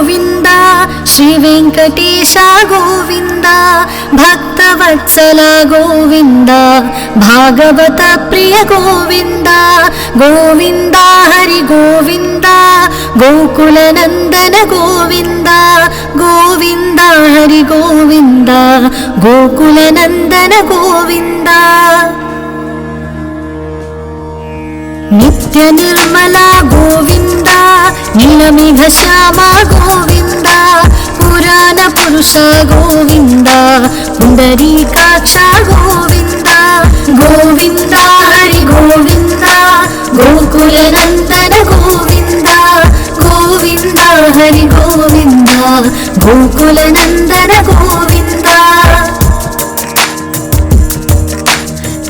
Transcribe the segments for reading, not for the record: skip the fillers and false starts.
ಗೋವಿಂದ, ಶ್ರೀ ವೆಂಕಟೇಶ ಗೋವಿಂದ, ಭಕ್ತವತ್ಸಲ ಗೋವಿಂದ, ಭಾಗವತ ಪ್ರಿಯ ಗೋವಿಂದ, ಗೋವಿಂದ ಹರಿ ಗೋವಿಂದ, ಗೋಕುಲ ನಂದನ ಗೋವಿಂದ, ಗೋವಿಂದ ಹರಿ ಗೋವಿಂದ, ಗೋಕುಲ ನಂದನ ಗೋವಿಂದ. ನಿತ್ಯ ನಿರ್ಮಲ ಗೋವಿಂದ, ನೀಲಮೇಘ ಶ್ಯಾಮ ಗೋವಿಂದ, ಪುರಾಣ ಪುರುಷ ಗೋವಿಂದ, ಪುಂಡರೀಕಾಕ್ಷ ಗೋವಿಂದ, ಗೋವಿಂದ ಹರಿ ಗೋವಿಂದ, ಗೋಕುಲ ನಂದನ ಗೋವಿಂದ, ಗೋವಿಂದ ಹರಿ ಗೋವಿಂದ, ಗೋಕುಲ ನಂದನ ಗೋವಿಂದ.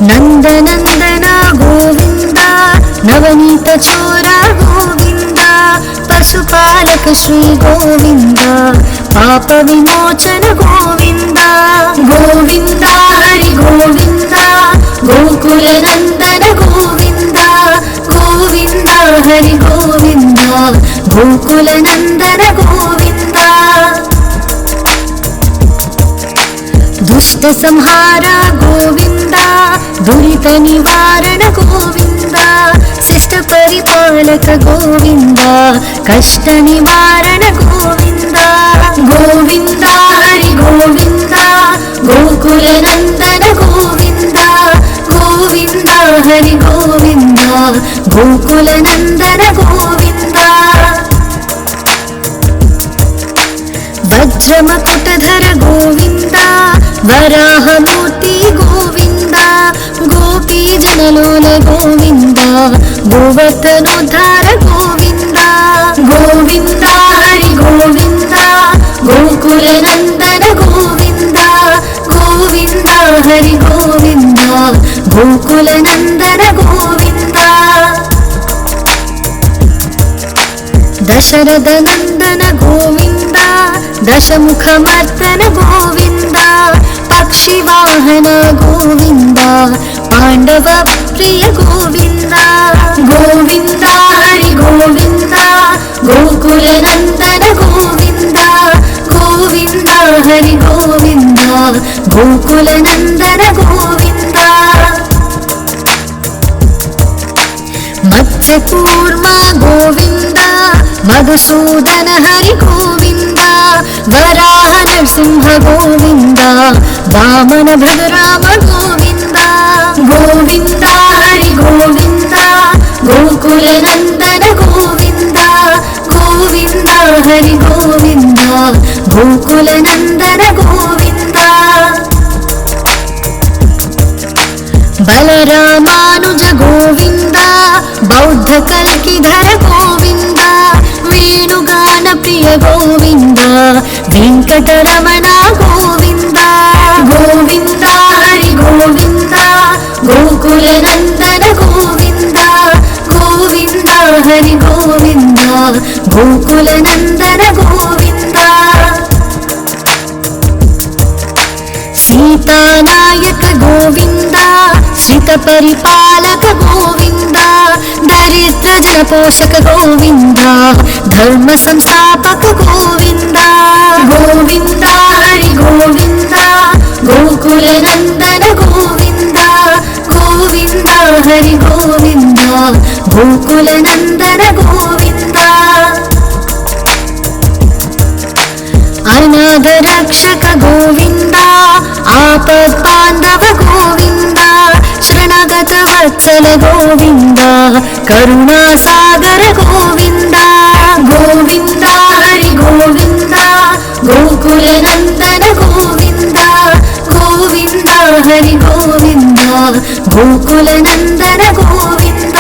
ನಂದನಂದನ ಗೋವಿಂದ, ನವನೀತ ಚೋರ ಗೋವಿಂದ, ಪಶುಪಾಲಕ ಶ್ರೀ ಗೋವಿಂದ, ಪಾಪ ವಿಮೋಚನ ಗೋವಿಂದ, ಗೋವಿಂದ ಹರಿ ಗೋವಿಂದ, ಗೋಕುಲ ನಂದನ ಗೋವಿಂದ, ಗೋವಿಂದ ಹರಿ ಗೋವಿಂದ, ಗೋಕುಲ ನಂದನ ಗೋವಿಂದ. ದುಷ್ಟ ಸಂಹಾರ ಗೋವಿಂದ, ದುರಿತ ನಿವಾರಣ ಗೋವಿಂದ, ಶಿಷ್ಟ ಪರಿಪಾಲಕ ಗೋವಿಂದ, ಕಷ್ಟ ನಿವಾರಣ ಗೋವಿಂದ, ಗೋವಿಂದ ಹರಿ ಗೋವಿಂದ, ಗೋಕುಲ ನಂದನ ಗೋವಿಂದ, ಗೋವಿಂದ ಹರಿ ಗೋವಿಂದ, ಗೋಕುಲ ನಂದನ ಗೋವಿಂದ. ವಜ್ರಮಕುಟಧರ ಗೋವಿಂದ, ವರಾಹಮೂರ್ತಿ ಗೋವಿಂದ, ಗೋಪೀ ಜನಲೋಲ ಗೋವಿಂದ, ಗೋವರ್ಧನೋದ್ಧಾರ ಗೋವಿಂದ, ಗೋವಿಂದ ಹರಿ ಗೋವಿಂದ, ಗೋಕುಲ ನಂದನ ಗೋವಿಂದ, ಗೋವಿಂದ ಹರಿ ಗೋವಿಂದ, ಗೋಕುಲ ನಂದನ ಗೋವಿಂದ. ದಶರಥ ನಂದನ ಗೋವಿಂದ, ದಶಮುಖ ಮರ್ದನ ಗೋವಿಂದ, ಪಕ್ಷಿ ವಾಹನ ಗೋವಿಂದ, ಪಾಂಡವ ಪ್ರಿಯ ಗೋವಿಂದ, ಗೋವಿಂದ ಹರಿ ಗೋವಿಂದ, ಗೋಕುಲ ನಂದನ ಗೋವಿಂದ, ಗೋವಿಂದ ಹರಿ ಗೋವಿಂದ, ಗೋಕುಲ ನಂದನ ಗೋವಿಂದ. ಮತ್ಸ್ಯಕೂರ್ಮ ಗೋವಿಂದ, ಮಧುಸೂದನ ಹರಿ ಗೋವಿಂದ, ವರಾಹ ನರಸಿಂಹ ಗೋವಿಂದ, ವಾಮನ ಭಗರಾಮ ಗೋವಿಂದ, ಗೋವಿಂದ ಹರಿ ಗೋವಿಂದ, ಗೋಕುಲ ನಂದನ ಗೋವಿಂದ, ಗೋವಿಂದ ಹರಿ ಗೋವಿಂದ, ಗೋಕುಲ ನಂದನ ಗೋವಿಂದ. ಬಲರಾಮಾನುಜ ಗೋವಿಂದ, ಬೌದ್ಧ ಕಲ್ಕಿಧರ ಗೋವಿಂದ, ವೇಣುಗಾನ ಪ್ರಿಯ ಗೋವಿಂದ, ವೆಂಕಟರಮಣ ಗೋವಿಂದ, ಗೋವಿಂದ ಹರಿ ಗೋವಿಂದ, ಗೋಕುಲ ನಂದನ ಗೋವಿಂದ, ಗೋವಿಂದ ಹರಿ ಗೋವಿಂದ, ಗೋಕುಲ ನಂದನ ಗೋವಿಂದ. ಸೀತಾನಾಯಕ ಗೋವಿಂದ, ಶ್ರಿತ ಪರಿಪಾಲಕ ಗೋವಿಂದ, ದರಿದ್ರ ಜನ ಪೋಷಕ ಗೋವಿಂದ, ಧರ್ಮ ಸಂಸ್ಥಾಪಕ ಗೋವಿಂದ, ಗೋವಿಂದ ಹರಿ ಗೋವಿಂದ, ಗೋಕುಲ ನಂದನ ಗೋವಿಂದ, ಗೋವಿಂದ ಹರಿ ಗೋವಿಂದ, ಗೋಕುಲ ನಂದನ ಗೋವಿಂದ. ಅನಾಥ ರಕ್ಷಕ ಗೋವಿಂದ, ಆಪತ್ ಬಾಂಧವ ಗೋವಿಂದ, ಶರಣಾಗತ ವತ್ಸಲ ಗೋವಿಂದ, ಕರುಣಾ ಸಾಗರ ಗೋವಿಂದ, ಗೋವಿಂದ ಹರಿ ಗೋವಿಂದ, ಗೋಕುಲ ನಂದನ ಗೋವಿಂದ, ಗೋವಿಂದ ಹರಿ ಗೋವಿಂದ, ಗೋಕುಲ ನಂದನ ಗೋವಿಂದ.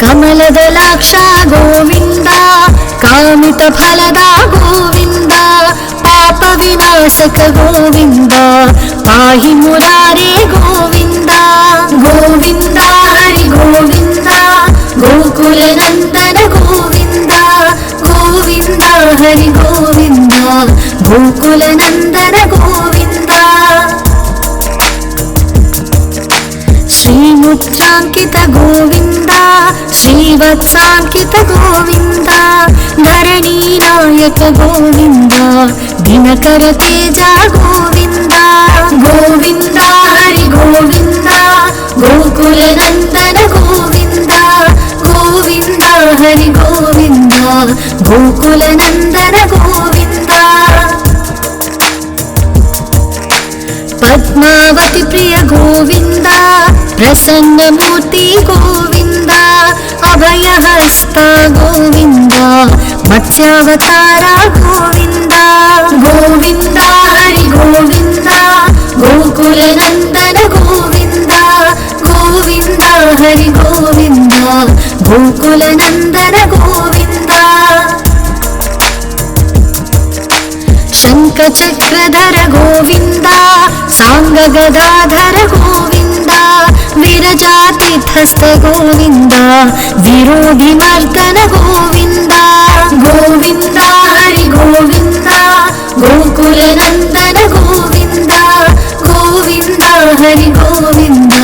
ಕಮಲದಲಾಕ್ಷ ಗೋವಿಂದ, ಕಾಮಿತ ಫಲದ ಗೋವಿಂದ, ಪಾಪ ವಿನಾಶಕ ಗೋವಿಂದ, ಪಾಹಿ ಮುರಾರೇ ಗೋವಿಂದ, ಗೋವಿಂದ ಹರಿ ಗೋವಿಂದ, ಗೋಕುಲ ನಂದನ ಗೋವಿಂದ, ಗೋವಿಂದ ಹರಿ ಗೋವಿಂದ, ಗೋಕುಲ ನಂದನ ಗೋವಿಂದ. ಶ್ರೀಮುದ್ರಾಂಕಿತ ಗೋವಿಂದ, ಶ್ರೀ श्रीवत्साङ्कित गोविन्द धरणी नायक गोविन्द दिनकर तेज गोविन्द गोविन्द हरि गोविन्द गोकुल नन्दन गोविन्द गोविन्द हरि गोविन्द गोकुल नन्दन गोविन्द पद्मावती प्रिय गोविन्द प्रसन्नमूर्ति गोविन्द अभयहस्त गोविन्द मत्स्यावतार गोविन्द गोविन्द हरि गोविन्द गोकुल नन्दन गोविन्द गोविन्द हरि गोविन्द गोकुल नन्दन गोविन्द शङ्खचक्रधर गोविन्द साङ्गगदाधर गोविन्द विरजातीर्थस्थ गोविन्द विरोधिमर्दन गोविन्द गोविन्द हरि गोविन्द गोकुल नन्दन गोविन्द गोविन्द हरि गोविन्द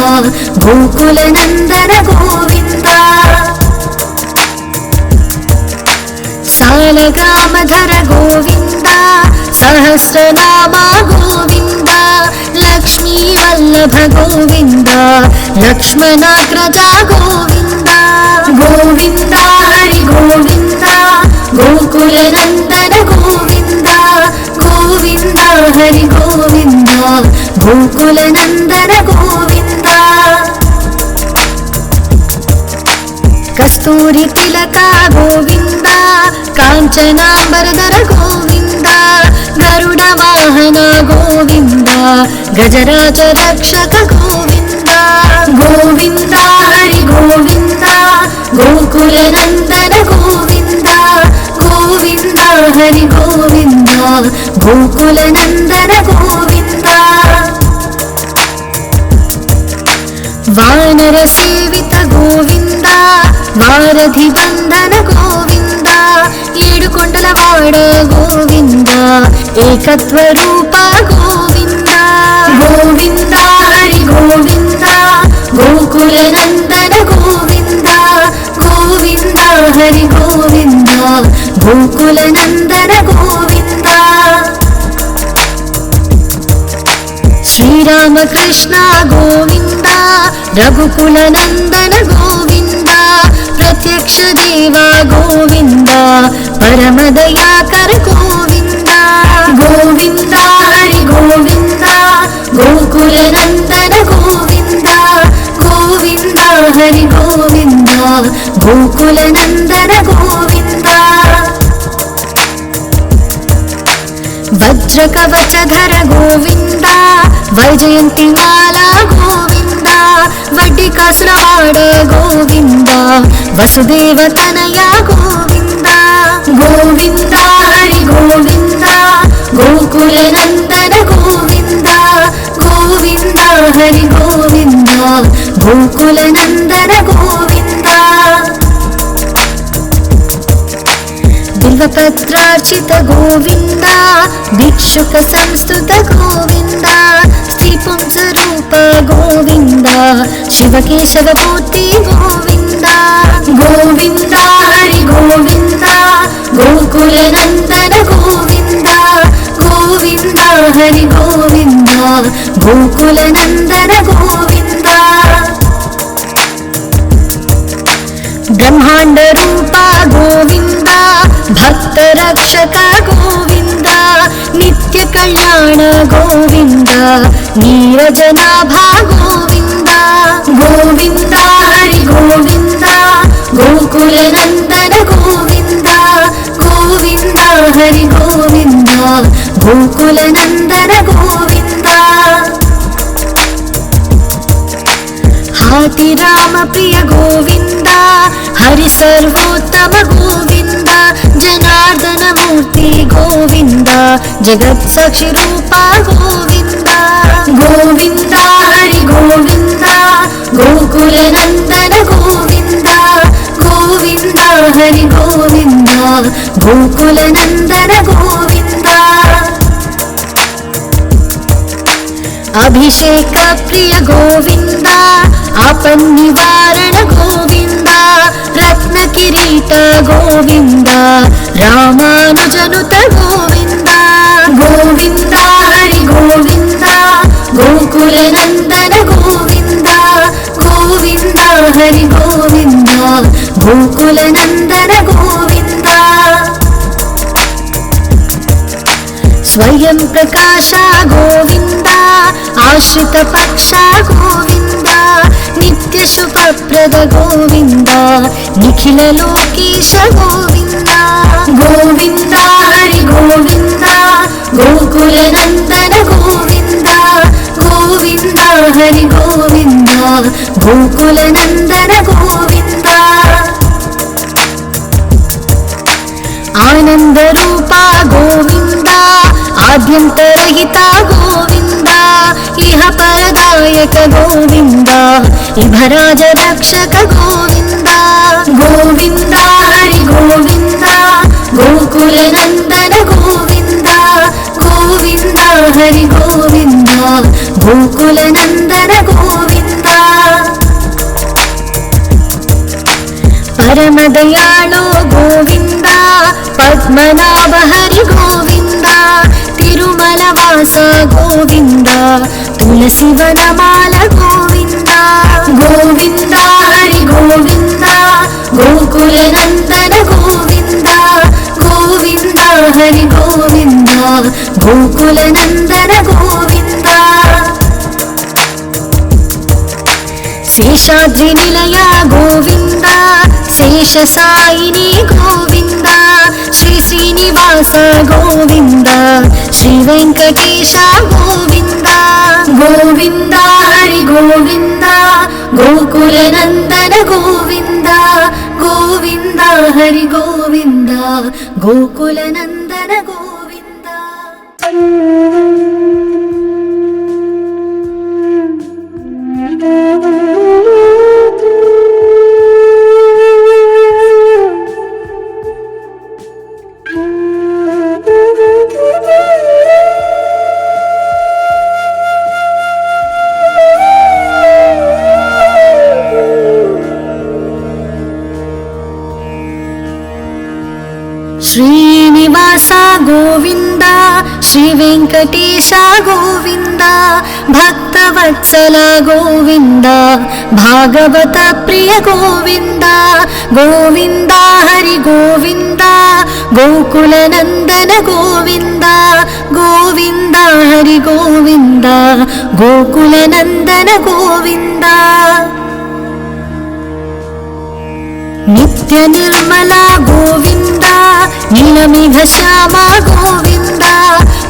गोकुल नन्दन गोविन्द सालग्रामधर गोविन्द सहस्रनाम गोविन्द लक्ष्मी वल्लभ गोविन्द लक्ष्मणाग्रज गोविन्द गोविन्द हरि गोविन्द गोकुल नन्दन गोविन्द गोविन्द हरि गोविन्द गोकुल नन्दन गोविन्द कस्तूरी तिलक गोविन्द काञ्चनाम्बरधर गोविन्द गरुड वाहन गोविन्द गजराज रक्षक गोविन्द गोविन्द हरि गोविन्द गोकुल नन्दन गोविन्द गोविन्द हरि गोविन्द गोकुल नन्दन गोविन्द वानर सेवित गोविन्द वारधि बन्धन गोविन्द ఏడుకొండలవాడ గోవింద ఏకత్వ రూప గోవింద గోవింద హరి గోవింద గోకుల నందన గోవింద గోవింద హరి గోవింద గోకుల నందన గోవింద శ్రీరామకృష్ణ గోవింద రఘుకుల నందన గోవింద प्रत्यक्ष देवा गोविन्द परम दयाकर गोविन्द गोविन्द हरि गोविन्द गोकुल नन्दन गोविन्द गोविन्द हरि गोविन्द गोकुल नन्दन गोविन्द वज्रकवचधर गोविन्द वैजयन्तिमाला गोविन्द वड्डिकासुरवाड गोविन्द वसुदेव तनय गोविन्द गोविन्द हरि गोविन्द गोकुल नन्दन गोविन्द गोविन्द हरि गोविन्द गोकुल नन्दन गोविन्द बिल्वपत्रार्चित गोविन्द भिक्षुक संस्तुत गोविन्द श्रीपुंसरूप गोविन्द शिवकेशवमूर्ति गोविन्द गोविन्द हरि गोविन्द गोकुल नन्दन गोविन्द गोविन्द हरि गोविन्द गोकुल नन्दन गोविन्द ब्रह्माण्ड रूप गोविन्द भक्त रक्षक गोविन्द नित्य कल्याण गोविन्द नीरजनाभा गोविन्द गोविन्द हरि गोविन्द गोकुल नन्दन गोविन्द गोविन्द हरि गोविन्द गोकुल नन्दन गोविन्द हाथी राम प्रिय गोविन्द हरि सर्वोत्तम गोविन्द जनार्दन मूर्ति गोविन्द जगत् साक्षी रूप गोविन्द गोविन्द हरि गोविन्द गोकुल नन्दन गोविन्द गोविन्द हरि गोविन्द गोकुल नन्दन गोविन्द अभिषेक प्रिय गोविंद आपन्निवारण गोविंद रत्न किरीट गोविंद रामानुजनुत गोविंद गोविंद हरि गोविंद गोकुल नंदन गोविंद गोविंद हरि गोविंद गोकुल नंदन गोविंद स्वयं प्रकाश गोविंद आश्रित पक्ष गोविंद नित्य शुभप्रद गोविंद निखिल लोकेश गोविंद गोविंद हरि गोविंद गोकुल नंदन गोविंद गोविंद हरि गोविंद गोकुल नंदन गोविंद आनंद रूपा गोविंद आद्यंतरहित गोविंद इह परदायक गोविंद इभराज रक्षक गोविंद गोविंद हरि गोविंद गोकुल नंदन गोविंद गोविंद हरि गोविंद गोकुल नंदन गोविंद परम दयालो गोविंद पद्मनाभ हरि गोविंद तिरुमल वास गोविंद तुलसी वनमाल गोविंद गोविंद हरि गोविंद गोकुल नंदन गोविंद गोविंद हरि गोविंद गोकुल नंदन गोविंद शेषाद्रि निलय गोविंद शेष साईनी गोविंद श्री श्रीनिवास गोविंद श्री वेंकटेश गोविंद गोविंद हरि गोविंद गोकुल नंदन गोविंद गोविंद हरि गोविंद गोकुल नंदन गोविंद श्रीनिवास गोविंद श्री वेंकटेश गोविंद भक्तवत्सल गोविंद भागवत प्रिय गोविंद गोविंद हरि गोविंद गोकुल नंदन गोविंद गोविंद हरि गोविंद गोकुल नंदन गोविंद नित्य निर्मला गोविंद नीलमेघ श्यामा गोविंद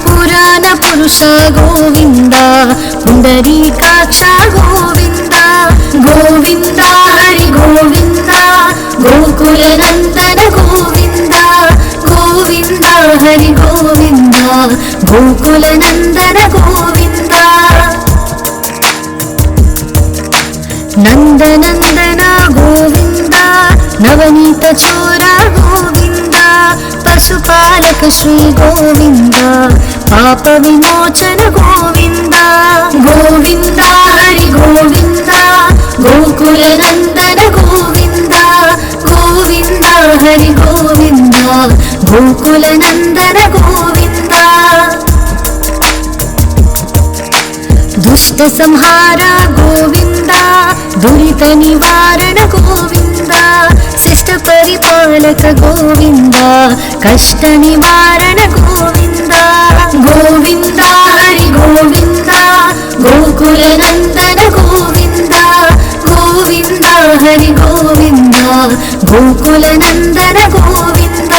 पुराण पुरुष गोविंद पुंडरीकाक्ष गोविंद गोविंद हरि गोविंद गोकुल नंदन गोविंद गोविंद हरि गोविंद गोकुल नंदन गोविंद नंदनंदन गोविंद नवनीत चोर गोविंद पशुपालक श्री गोविंद पाप विमोचन गोविंद गोविंद हरि गोविंद गोकुल नंदन गोविंद गोविंद हरि गोविंद गोकुल नंदन गोविंद दुष्ट संहार गोविंद दुरित निवारण गोविंद शिष्ट परिपालक गोविंद कष्ट निवारण गोविंद गोविंद हरि गोविंद गोकुल नंदन गोविंद गोविंद हरि गोविंद गोकुल नंदन गोविंद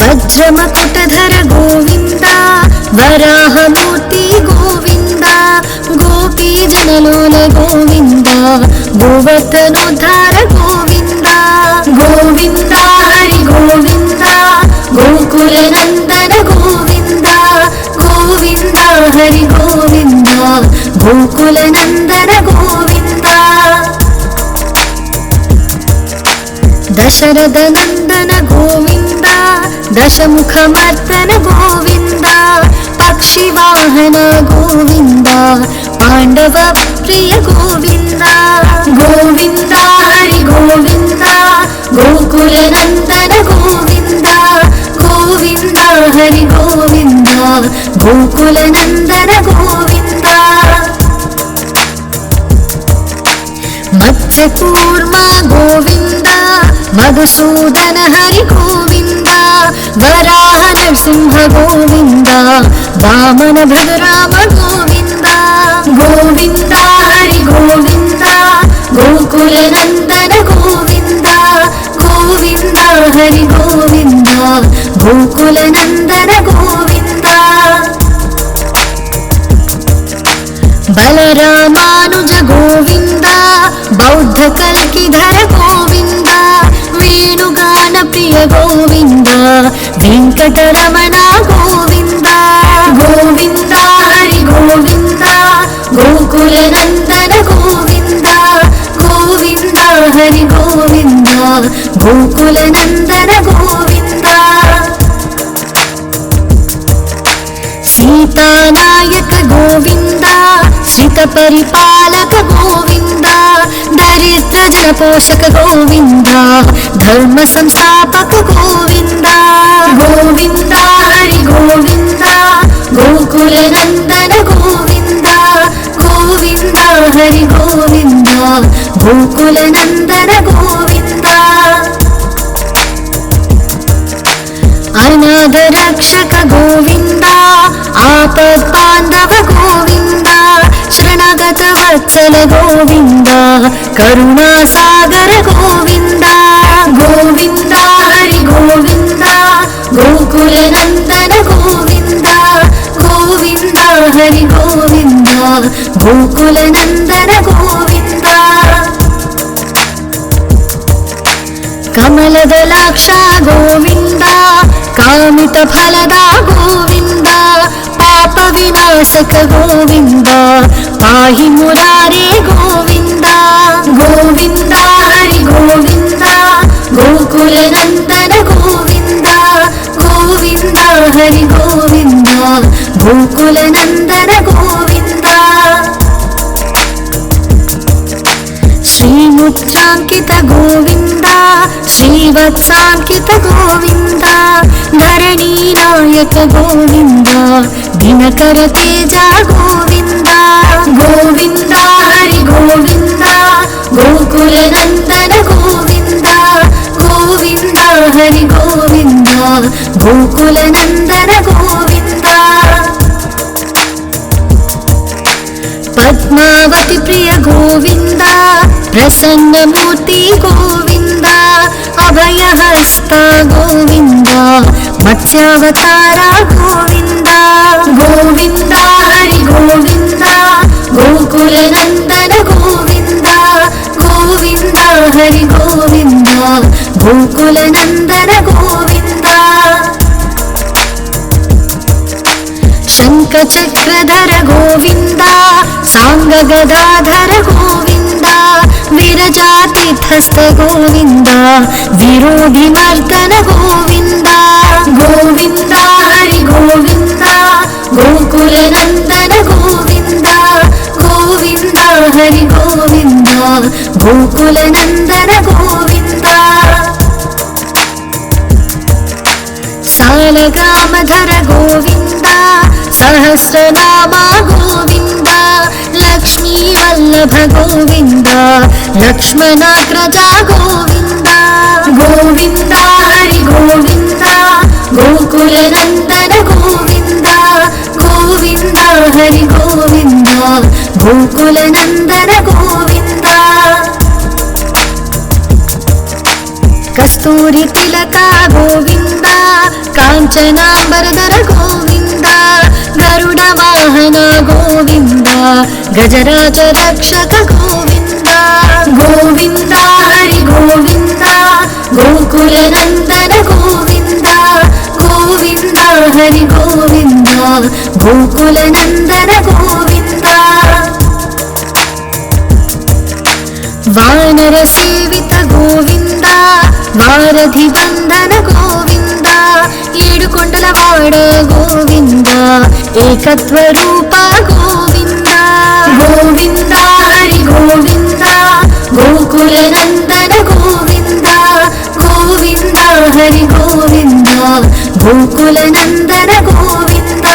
वज्रमकुटधर गोविंद वराहमूर्ति गोविंद गोपी जनलोल गोविंद गोवर्धनोद्धार गोविंद गोविंद हरि गोविंद गोकुल नंदन गोविंद गोविंद हरि गोविंद गोकुल नंदन गोविंद दशरथ नंदन गोविंद दशमुखमर्दन गोविन्द पक्षिवाहन गोविन्द पाण्डव प्रिय गोविन्द गोविन्द हरि गोविन्द गोकुलनन्दन गोविन्द गोविन्द हरि गोविन्द गोकुलनन्दन गोविन्द मत्स्यकूर्मा गोविन्द मधुसूदन हरि गोविन्द वराह नरसिंह गोविन्द वामन भद्राम गोविन्द गोविन्द हरि गोविन्द गोकुलनन्दन गोविन्द गोविन्द हरि गोविन्द गोकुलनन्दन गोविन्द बलरामानुज गोविन्द बौद्ध कल्किधर गोविन्द वेणुगान प्रिय गोविन्द वेङ्कटरमण गोविन्द गोविन्द हरि गोविन्द गोकुलनन्दन गोविन्द गोविन्द हरि गोविन्द गोकुलनन्दन गोविन्द सीतानायक गोविन्द श्रितपरिपालक गोविन्द दरिद्रजनपोषक गोविन्द धर्म संस्थापक गोविन्द गोविन्द हरि गोविन्द गोकुलनन्दन गोविन्द गोविन्द हरि गोविन्द गोकुलनन्दन गोविन्द अनाथ रक्षक गोविन्द आपद्बान्धव गोविन्द शरणगत वत्सल गोविन्द करुणासागर गोविन्द गोविन्द हरि गोविन्द गोकुलनन्दन गोविन्द गोविन्द हरि गोविन्द गोकुलनन्दन गोविन्द कमलदलाक्ष गोविन्द कामितफलदा गोविन्द पापविनाशक गोविन्द पाहि मुरारे गोविन्द गोविन्द हरि गोविन्द गोकुलनन्दन गोविन्द गोविन्द हरि गोविन्द गोकुलनन्दन गोविन्द श्रीमुद्राङ्कित गोविन्द श्रीवत्साङ्कित गोविन्द धरणीनायक गोविन्द दिनकर तेज गोविन्द गोविन्द हरि गोविन्द गोकुलनन्दन गोविन्द गोविन्द हरि गोविन्द गोकुलनन्दन गोविन्द पद्मावती प्रिय गोविन्द प्रसन्नमूर्ति गोविन्द अभयहस्त गोविन्द मत्स्यावतार गोविन्द गोविन्द हरि गोविन्द गोकुलनन्दन गोविन्द गोविन्द हरि गोविन्द गोकुलनन्दन गोविन्द शङ्खचक्रधर गोविन्द साङ्गगदाधर गोविन्द विरजातीर्थस्थ गोविन्द विरोधिमर्दन गोविन्द गोविन्द हरि गोविन्द गोकुलनन्दन गोविन्द गोविन्द हरि गोविन्द गोकुलनन्दन गोविन्द सालग्रामधर गोविन्द सहस्रनाम गोविन्द लक्ष्मीवल्लभ गोविन्द लक्ष्मणाग्रज गोविन्द गोविन्द हरि गोविन्द गोकुलनन्दन गोविन्द गोविन्द हरि गोविन्द गोकुलनन्दन गोविन्द कस्तूरी तिलक गोविन्द काञ्चनाम्बरधर गोविन्द गरुड वाहन गोविन्द गजराज रक्षक गोविन्द गोविन्द हरि गोविन्द गोकुलनन्दन गोविन्द गोविन्द हरि गोविन्द गोकुलनन्दन गोविन्द वानर सेवित गोविन्द वारधि बन्धन गोविन्द ಮಾಡ ಗೋವಿಂದ ಏಕತ್ವ ರೂಪ ಗೋವಿಂದ ಗೋವಿಂದ ಹರಿ ಗೋವಿಂದ ಗೋಕುಲ ನಂದನ ಗೋವಿಂದ ಗೋವಿಂದ ಹರಿ ಗೋವಿಂದ ಗೋಕುಲ ನಂದನ ಗೋವಿಂದ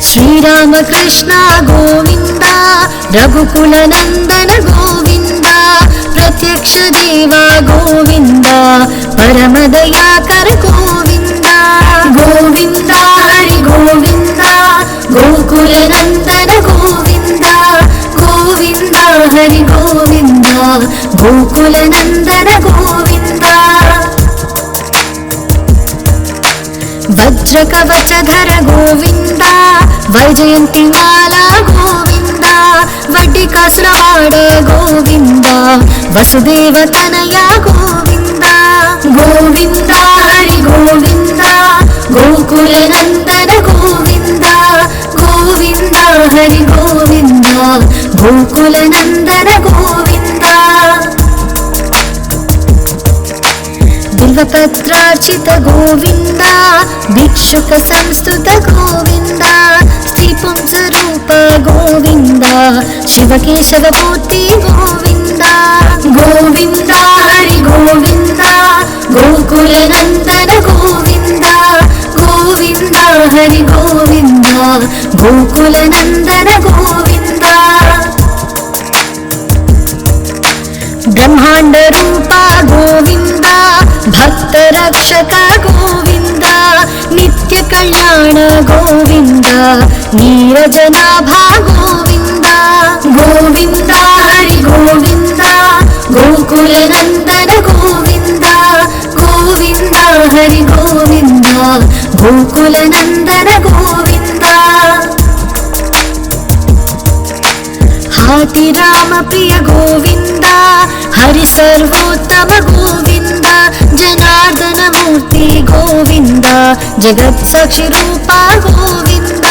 ಶ್ರೀರಾಮ ಕೃಷ್ಣ ಗೋವಿಂದ ರಘುಕುಲ ನಂದನ ಗೋವಿಂದ ಪ್ರತ್ಯಕ್ಷ ದೇವ ಗೋವಿಂದ ಪರಮ ದಯಾಕರ ಗೋವಿಂದ ಗೋವಿಂದ ಹರಿ ಗೋವಿಂದ ಗೋಕುಲ ನಂದನ ಗೋವಿಂದ ಗೋವಿಂದ ಹರಿ ಗೋವಿಂದ ಗೋಕುಲ ನಂದನ ಗೋವಿಂದ ವಜ್ರ ಕವಚಧರ ಗೋವಿಂದ ವೈಜಯಂತಿ ಮಾಲಾ ಗೋವಿಂದ ವಡ್ಡಿಕಾಸುರವಾಡ ಗೋವಿಂದ ವಸುದೇವ ತನಯ ಗೋವಿಂದ ಗೋವಿಂದ ಹರಿ ಗೋವಿಂದ ಗೋಕುಲ ನಂದನ ಗೋವಿಂದ ಗೋವಿಂದ ಹರಿ ಗೋವಿಂದ ಗೋಕುಲ ನಂದನ ಗೋವಿಂದ ಬಿಲ್ವಪತ್ರಾರ್ಚಿತ ಗೋವಿಂದ ಭಿಕ್ಷುಕ ಸಂಸ್ತುತ ಗೋವಿಂದ ಸ್ತ್ರೀಪುಂಸ ರೂಪ ಗೋವಿಂದ ಶಿವಕೇಶವ ಮೂರ್ತಿ ಗೋವಿಂದ ಗೋವಿಂದ ಹರಿ ಗೋವಿಂದ ಗೋಕುಲ ನಂದನ ಗೋವಿಂದ ಗೋವಿಂದ ಹರಿ ಗೋವಿಂದ ಗೋಕುಲ ನಂದನ ಗೋವಿಂದ ಬ್ರಹ್ಮಾಂಡ ರೂಪ ಗೋವಿಂದ ಭಕ್ತ ರಕ್ಷಕ ಗೋವಿಂದ ನಿತ್ಯ ಕಲ್ಯಾಣ ಗೋವಿಂದ ನೀರಜನಾಭ ಗೋವಿಂದ ಗೋವಿಂದ ಹರಿ ಗೋವಿಂದ ಗೋಕುಲ ನಂದನ ಗೋವಿಂದ ಗೋವಿಂದ ಹರಿ ಗೋವಿಂದ ಗೋಕುಲ ನಂದನ ಗೋವಿಂದ ಹಾಟಿ ರಾಮ ಪ್ರಿಯ ಗೋವಿಂದ ಹರಿ ಸರ್ವೋತ್ತಮ ಗೋವಿಂದ ಜನಾರ್ದನ ಮೂರ್ತಿ ಗೋವಿಂದ ಜಗತ್ ಸಾಕ್ಷಿ ರೂಪ ಗೋವಿಂದ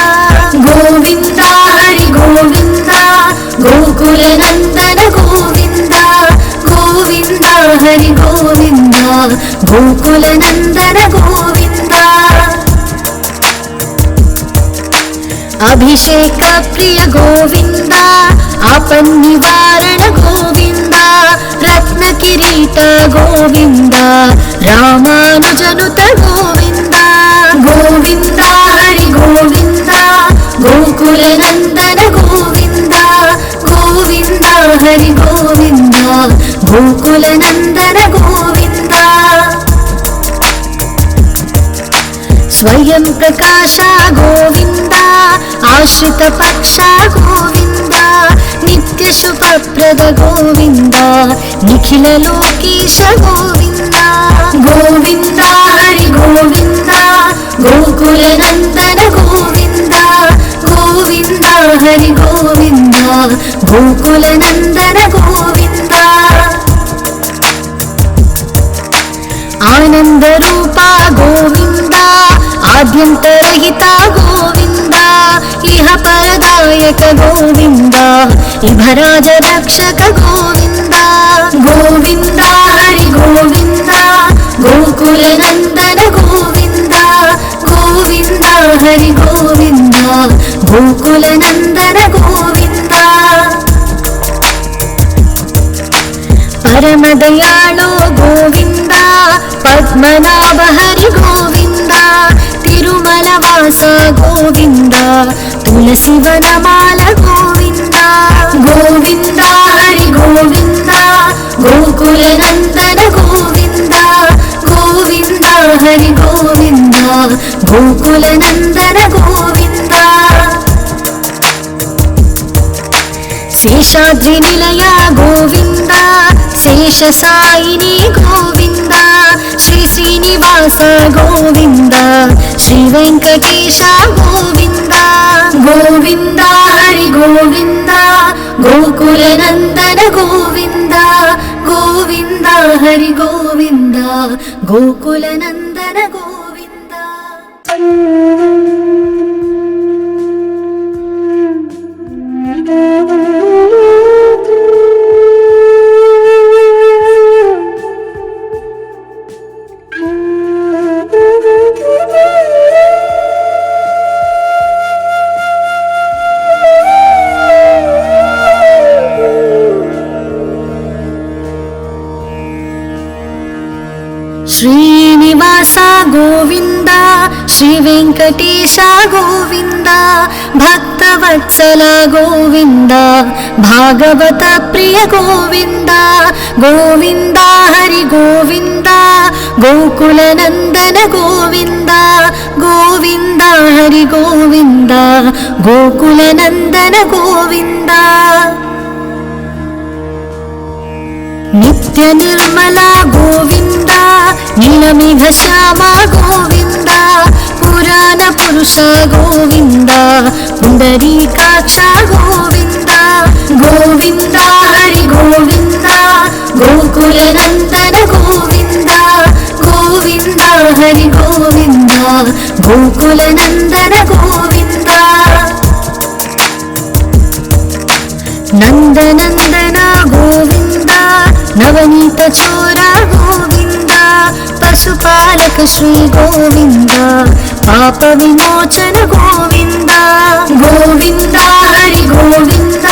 ಗೋವಿಂದ ಹರಿ ಗೋವಿಂದ ಗೋಕುಲ ನಂದನ ಗೋವಿಂದ ಗೋವಿಂದ ಹರಿ ಗೋವಿಂದ ಗೋಕುಲ ನಂದನ ಗೋವಿಂದ ಅಭಿಷೇಕ ಪ್ರಿಯ ಗೋವಿಂದ ಆಪನ್ ನಿವಾರಣ ಗೋವಿಂದ ರತ್ನ ಕಿರೀಟ ಗೋವಿಂದ ರಾಮಾನುಜನುತ ಗೋವಿಂದ ಗೋವಿಂದ ಹರಿ ಗೋವಿಂದ ಗೋಕುಲ ನಂದನ ಗೋವಿಂದ ಗೋವಿಂದ ಹರಿ ಗೋವಿಂದ ಗೋಕುಲ ನಂದನ ಗೋವಿಂದ ಸ್ವಯಂ ಪ್ರಕಾಶ ಗೋವಿಂದ ಆಶ್ರಿತ ಪಕ್ಷ ಗೋವಿಂದ ನಿತ್ಯ ಶುಭಪ್ರದ ಗೋವಿಂದ ನಿಖಿಲ ಲೋಕೇಶ ಗೋವಿಂದ ಗೋವಿಂದ ಹರಿ ಗೋವಿಂದ ಗೋಕುಲ ನಂದನ ಗೋವಿಂದ ಗೋವಿಂದ ಹರಿ ಗೋವಿಂದ ಗೋಕುಲ ನಂದನ ಗೋವಿಂದ ಆನಂದ ರೂಪ ಗೋವಿಂದ ಆದ್ಯಂತರಹಿತ ಗೋವಿಂದ ಇಹ ಪರದಾಯಕ ಗೋವಿಂದ ಇಭರಾಜ ರಕ್ಷಕ ಗೋವಿಂದ ಗೋವಿಂದ ಹರಿ ಗೋವಿಂದ ಗೋಕುಲ ನಂದನ ಗೋವಿಂದ ಗೋವಿಂದ ಹರಿ ಗೋವಿಂದ ಗೋಕುಲ ನಂದನ ಗೋವಿಂದ ಪರಮ ದಯಾಳು ಗೋವಿಂದ ಪದ್ಮನಾಭ ಹರಿ ಗೋವಿಂದ ತಿರುಮಲ ವಾಸ ಗೋವಿಂದ ತುಳಸಿ ವನಮಾಲ ಗೋವಿಂದ ಗೋವಿಂದ ಹರಿ ಗೋವಿಂದ ಗೋಕುಲ ನಂದನ ಗೋವಿಂದ ಗೋವಿಂದ ಹರಿ ಗೋವಿಂದ ಗೋಕುಲ ನಂದನ ಗೋವಿಂದ ಶೇಷಾದ್ರಿ ನಿಲಯ ಗೋವಿಂದ ಶೇಷ ಸಾಯಿನಿ ಗೋವಿಂದ ಶ್ರೀ ಶ್ರೀನಿವಾಸ ಗೋವಿಂದ ಶ್ರೀ ವೆಂಕಟೇಶ ಗೋವಿಂದ ಗೋವಿಂದ ಹರಿ ಗೋವಿಂದ ಗೋಕುಲ ನಂದನ ಗೋವಿಂದ ಗೋವಿಂದ ಹರಿ ಗೋವಿಂದ ಗೋಕುಲ ನಂದನ ಗೋವಿಂದ. ಶ್ರೀನಿವಾಸ ಗೋವಿಂದ ಶ್ರೀ ವೆಂಕಟೇಶ ಗೋವಿಂದ ಭಕ್ತವತ್ಸಲ ಗೋವಿಂದ ಭಾಗವತ ಪ್ರಿಯ ಗೋವಿಂದ ಗೋವಿಂದ ಹರಿ ಗೋವಿಂದ ಗೋಕುಲ ನಂದನ ಗೋವಿಂದ ಗೋವಿಂದ ಹರಿ ಗೋವಿಂದ ಗೋಕುಲ ನಂದನ ಗೋವಿಂದ ನಿತ್ಯ ನಿರ್ಮಲ ಗೋವಿಂದ ನೀಲಮೇಘ ಶ್ಯಾಮ ಗೋವಿಂದ ಪುರಾಣ ಪುರುಷ ಗೋವಿಂದ ಪುಂಡರೀಕಾಕ್ಷ ಗೋವಿಂದ ಗೋವಿಂದ ಹರಿ ಗೋವಿಂದ ಗೋಕುಲ ನಂದನ ಗೋವಿಂದ ಗೋವಿಂದ ಹರಿ ಗೋವಿಂದ ಗೋಕುಲ ನಂದನ ಗೋವಿಂದ ನಂದನಂದನ ಗೋವಿಂದ ನವನೀತ ಚೋರ ಗೋವಿಂದ ಪಶುಪಾಲಕ ಶ್ರೀ ಗೋವಿಂದ ಪಾಪ ವಿಮೋಚನ ಗೋವಿಂದ ಗೋವಿಂದ ಹರಿ ಗೋವಿಂದ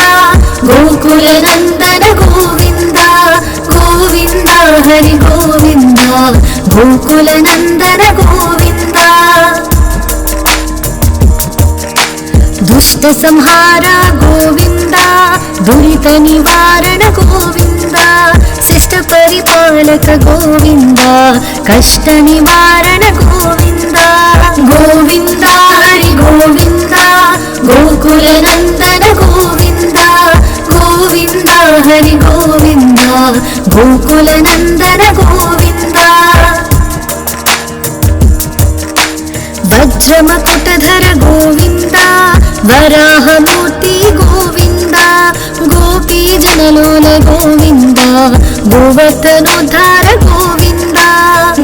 ಗೋಕುಲ ನಂದನ ಗೋವಿಂದ ಗೋವಿಂದ ಹರಿ ಗೋವಿಂದ ಗೋಕುಲ ನಂದನ ಗೋವಿಂದ ದುಷ್ಟ ಸಂಹಾರ ಗೋವಿಂದ ದುರಿತ ನಿವಾರಣ ಗೋವಿಂದ ಶಿಷ್ಟ ಪರಿಪಾಲಕ ಗೋವಿಂದ ಕಷ್ಟ ನಿವಾರಣ ಗೋವಿಂದ ಗೋವಿಂದ ಹರಿ ಗೋವಿಂದ ಗೋಕುಲ ನಂದನ ಗೋವಿಂದ ಗೋವಿಂದ ಹರಿ ಗೋವಿಂದ ಗೋಕುಲ ನಂದನ ಗೋವಿಂದ ವಜ್ರಮಕುಟಧರ ಗೋವಿಂದ ವರಾಹಮೂರ್ತಿ ಗೋವಿಂದ ಗೋಪೀ ಜನಲೋಲ ಗೋವಿಂದ ಗೋವರ್ಧನೋದ್ಧಾರ ಗೋವಿಂದ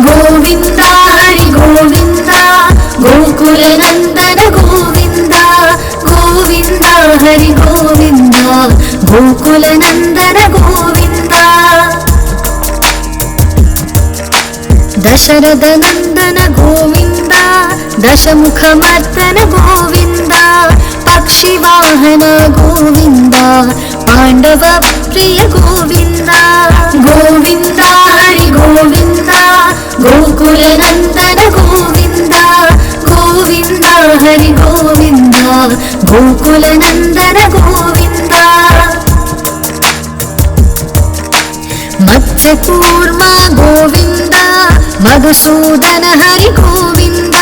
ಗೋವಿಂದ ಹರಿ ಗೋವಿಂದ ಗೋಕುಲ ನಂದನ ಗೋವಿಂದ ಗೋವಿಂದ ಹರಿ ಗೋವಿಂದ ಗೋಕುಲ ನಂದನ ಗೋವಿಂದ ದಶರಥ ನಂದನ ಗೋವಿಂದ ದಶಮುಖ ಮರ್ದನ ಗೋವಿಂದ ಪಕ್ಷಿ ವಾಹನ ಗೋವಿಂದ ಪಾಂಡವ ಪ್ರಿಯ ಗೋವಿಂದ ಗೋವಿಂದ ಹರಿ ಗೋವಿಂದ ಗೋಕುಲ ನಂದನ ಗೋವಿಂದ ಗೋವಿಂದ ಹರಿ ಗೋವಿಂದ ಗೋಕುಲ ನಂದನ ಗೋವಿಂದ ಮತ್ಸ್ಯಕೂರ್ಮ ಗೋವಿಂದ ಮಧುಸೂದನ ಹರಿ ಗೋವಿಂದ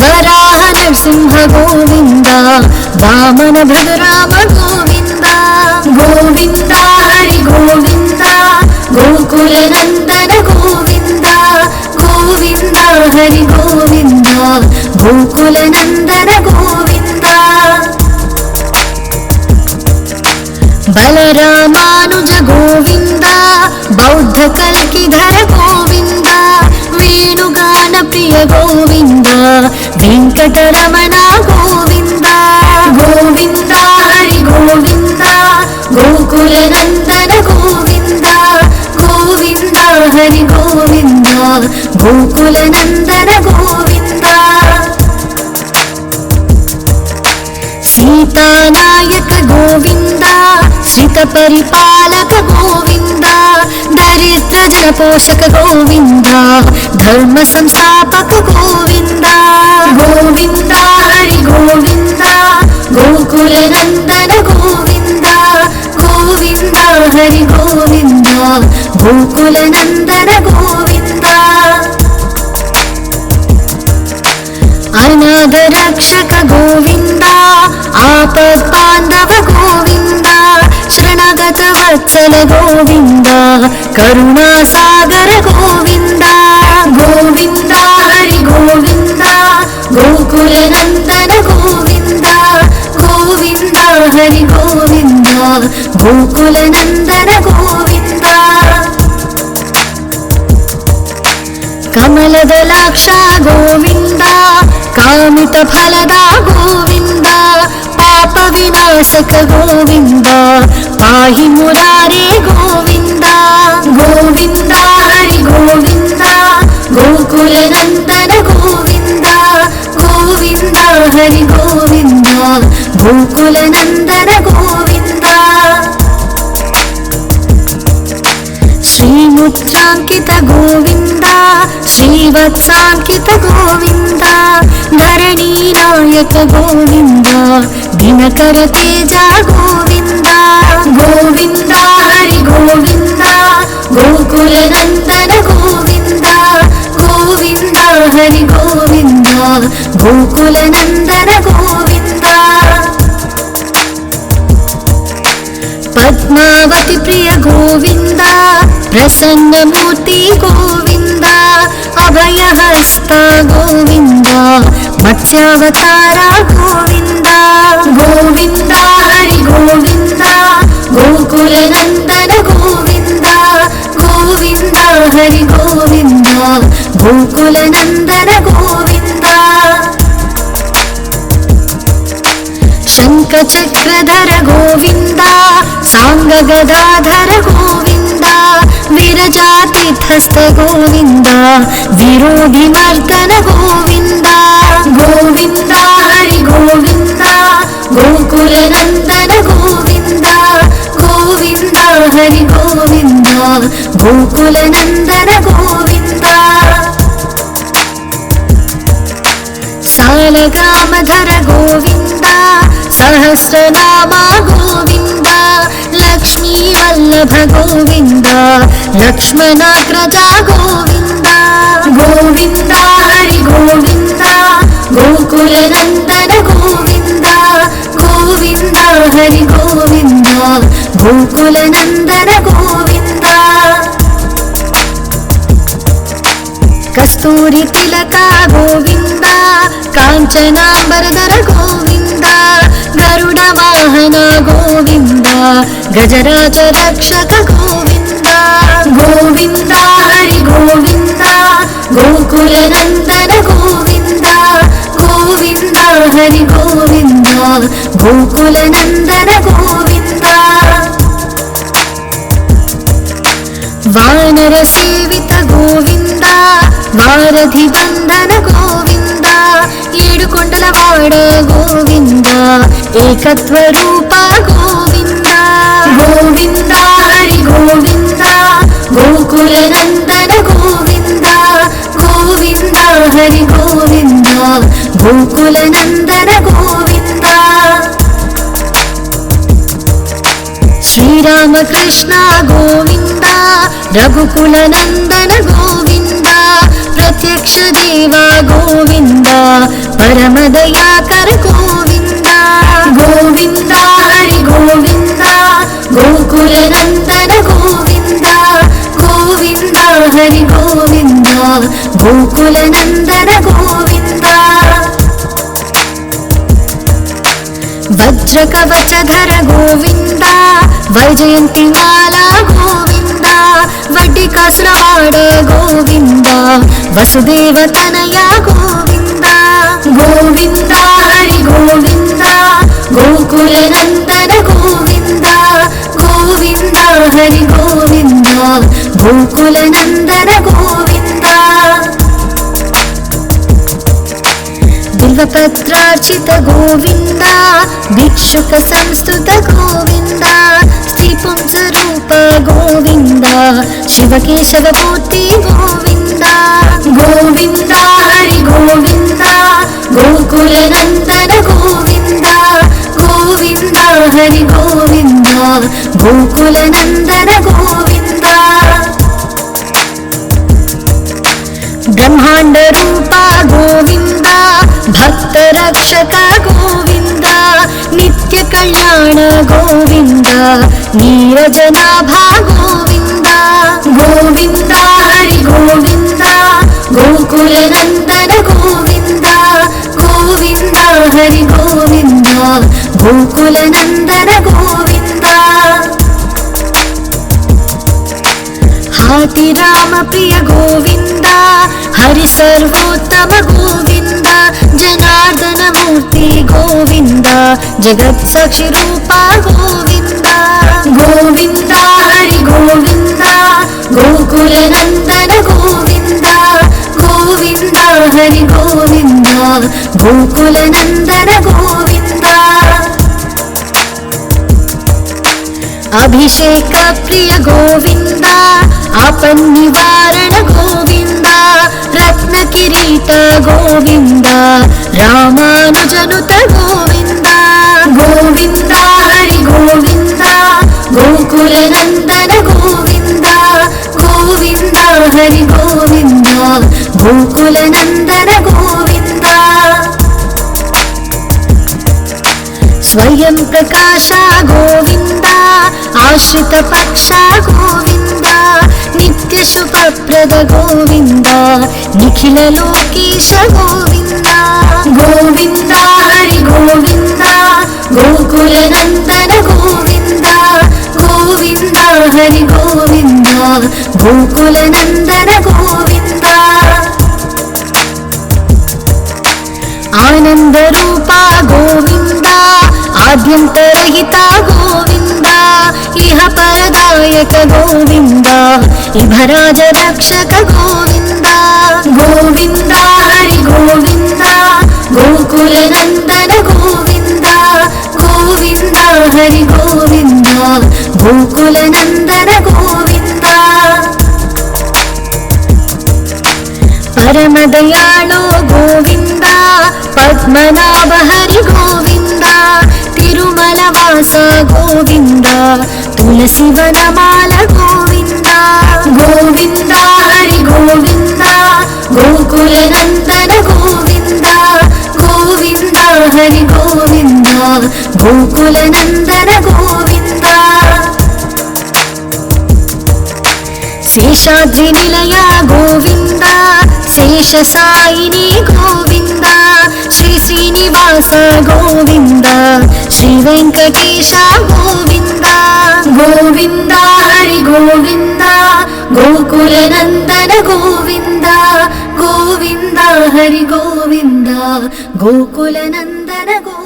ವರಾಹ ನರಸಿಂಹ ಗೋವಿಂದ ವಾಮನ ಭೃಗರಾಮ ಗೋವಿಂದ ಗೋವಿಂದ ಹರಿ ಗೋವಿಂದ ಗೋಕುಲ ನಂದನ ಗೋವಿಂದ ಗೋವಿಂದ ಹರಿ ಗೋವಿಂದ ಗೋಕುಲ ನಂದನ ಗೋವಿಂದ ಬಲರಾಮಾನುಜ ಗೋವಿಂದ ಬೌದ್ಧ ಕಲ್ಕಿಧರ ಗೋವಿಂದ ವೇಣುಗಾನ ಪ್ರಿಯ ಗೋವಿಂದ ವೆಂಕಟರಮಣ ಗೋವಿಂದ ಗೋವಿಂದ ಹರಿ ಗೋವಿಂದ ಗೋಕುಲ ನಂದನ ಗೋವಿಂದ ಗೋವಿಂದ ಹರಿ ಗೋವಿಂದ ಗೋಕುಲ ನಂದನ ಗೋವಿಂದ ಸೀತಾನಾಯಕ ಗೋವಿಂದ ಶ್ರಿತ ಪರಿಪಾಲಕ ಗೋವಿಂದ ದರಿದ್ರ ಜನ ಪೋಷಕ ಗೋವಿಂದ ಧರ್ಮ ಸಂಸ್ಥಾಪಕ ಗೋವಿಂದ ಗೋವಿಂದ ಹರಿ ಗೋವಿಂದ ಗೋಕುಲ ನಂದನ ಗೋವಿಂದ ಗೋವಿಂದ ಹರಿ ಗೋವಿಂದ ಗೋಕುಲ ನಂದನ ಗೋವಿಂದ ಅನಾಥ ರಕ್ಷಕ ಗೋವಿಂದ ಆಪದ್ ಬಾಂಧವ ಗೋವಿಂದ ಶರಣಾಗತ ವತ್ಸಲ ಗೋವಿಂದ ಕರುಣಾ ಸಾಗರ ಗೋವಿಂದ ಗೋವಿಂದ ಹರಿ ಗೋವಿಂದ ಗೋಕುಲ ನಂದನ ಗೋವಿಂದ ಗೋವಿಂದ ಹರಿ ಗೋವಿಂದ ಗೋಕುಲ ನಂದನ ಗೋವಿಂದ ಕಮಲದಲಾಕ್ಷ ಗೋವಿಂದ ಕಾಮಿತ ಫಲದ ಗೋವಿಂದ ಪಾಪ ವಿನಾಶಕ ಗೋವಿಂದ ಪಾಹಿ ಮುರಾರೇ ಗೋವಿಂದ ಗೋವಿಂದ ಹರಿ ಗೋವಿಂದ ಗೋಕುಲ ನಂದನ ಗೋವಿಂದ ಗೋವಿಂದ ಹರಿ ಗೋವಿಂದ ಗೋಕುಲ ನಂದನ ಗೋವಿಂದ ಶ್ರೀ श्रीपुत्राङ्कित गोविन्द श्रीवत्साङ्कित गोविन्द धरणीनायक गोविन्द दिनकर तेज गोविन्द गोविन्द हरि गोविन्द गोकुलनन्दन गोविन्द गोविन्द हरि गोविन्द गोकुलनन्दन गोविन्द पद्मावती प्रिय गोविन्द प्रसन्नमूर्ति गोविन्द अभयहस्त गोविन्द मत्स्यावतार गोविन्द गोविन्द हरि गोविन्द गोकुलनन्दन गोविन्द गोविन्द हरि गोविन्द गोकुलनन्दन गोविन्द शङ्खचक्रधर गोविन्द साङ्गगदाधर गोविन्द विरजातीर्थस्थ गोविन्द विरोधिमर्दन गोविन्द गोविन्द हरि गोविन्द गोकुलनन्दन गोविन्द गोविन्द हरि गोविन्द गोकुलनन्दन गोविन्द सालगामधर गोविन्द सहस्रनाम गोविन्द लक्ष्मीवल्लभ गोविन्द लक्ष्मणाग्रज गोविन्द गोविन्द हरि गोविन्द गोकुलनन्दन गोविन्द गोविन्द हरि गोविन्द गोकुलनन्दन गोविन्द कस्तूरी तिलक गोविन्द काञ्चनाम्बरधर गोविन्द गरुड वाहन गोविन्द गजराज रक्षक गोविन्द गोविन्द हरि गोविन्द गोकुलनन्दन गोविन्द गोविन्द हरि गोविन्द गोकुलनन्दन गोविन्द वानर सेवित गोविन्द वारधि बन्धन गोविन्द ఏడుకొండలవాడ గోవింద ఏకత్వ రూప గోవింద గోవింద హరి గోవింద గోకులనందన గోవింద గోవింద హరి గోవింద గోకులనందన గోవింద శ్రీరామకృష్ణ గోవింద రఘుకులనందన గోవింద प्रत्यक्ष देवा गोविन्द परम दयाकर गोविन्द गोविन्द हरि गोविन्द गोकुलनन्दन गोविन्द गोविन्द हरि गोविन्द गोकुलनन्दन गोविन्द वज्रकवचधर गोविन्द वैजयन्तिमाला गोविन्द वड्डिकासुरवाड गोविन्द वसुदेव तनय गोविन्द गोविन्द हरि गोविन्द गोकुलनन्दन गोविन्द गोविन्द हरि गोविन्द गोकुलनन्दन गोविन्द बिल्वपत्रार्चित गोविन्द भिक्षुक संस्तुत गोविन्द स्त्रीपुंसरूप गोविन्द शिवकेशवमूर्ति गोविन्द गोविन्द हरि गोविन्द गोकुलनन्दन गोविन्द गोविन्द हरि गोविन्द गोकुलनन्दन गोविन्द ब्रह्माण्ड रूप गोविन्द भक्त रक्षक गोविन्द नित्य कल्याण गोविन्द नीरजनाभा गोविन्द गोविन्द हरि गोविन्द गोकुलनन्दन गोविन्द गोविन्द हरि गोविन्द गोकुलनन्दन गोविन्द हाथी राम प्रिय गोविन्द हरि सर्वोत्तम गोविन्द जनार्दन मूर्ति गोविन्द जगत्साक्षि रूप गोविन्द गोविन्द हरि गोविन्द गोकुलनन्दन गोविन्द गोविन्द हरि गोविन्द गोकुलनन्दन गोविन्द अभिषेक प्रिय गोविन्द आपन्निवारण गोविन्द रत्नकिरीट गोविन्द रामानुजनुत गोविन्द गोविन्द हरि गोविन्द गोकुलनन्दन गोविन्द गोविन्द हरि गोविन्द गोकुलनन्दन गोविन्द स्वयं प्रकाश गोविन्द आश्रित पक्ष गोविन्द नित्य शुभप्रद गोविन्द निखिल लोकेश गोविन्द गोविन्द हरि गोविन्द गोकुलनन्दन गोविन्द गोविन्द हरि गोविन्द गोकुलनन्दन गोविन्द आनन्दरूप गोविन्द आद्यन्तरहित गोविन्द इह परदायक गोविन्द इभराज रक्षक गोविन्द गोविन्द हरि गोविन्द गोकुलनन्दन गोविन्द गोविन्द हरि गोविन्द गोकुलनन्दन गोविन्द परमदयाळु गोविन्द पद्मनाभ हरि गोविन्द तिरुमलवास गोविन्द तुलसी वनमाल गोविन्द गोविन्द हरि गोविन्द गोकुलनन्दन गोविन्द गोविन्द हरि गोविन्द गोकुलनन्दन गोविन्द शेषाद्रिनिलय गोविन्द शेषसायिनी गोविन्द श्री श्रीनिवास गोविन्द श्री वेङ्कटेश गोविन्द गोविन्द हरि गोविन्द गोकुलनन्दन गोविन्द गोविन्द हरि गोविन्द गोकुलनन्दन गोविन्द।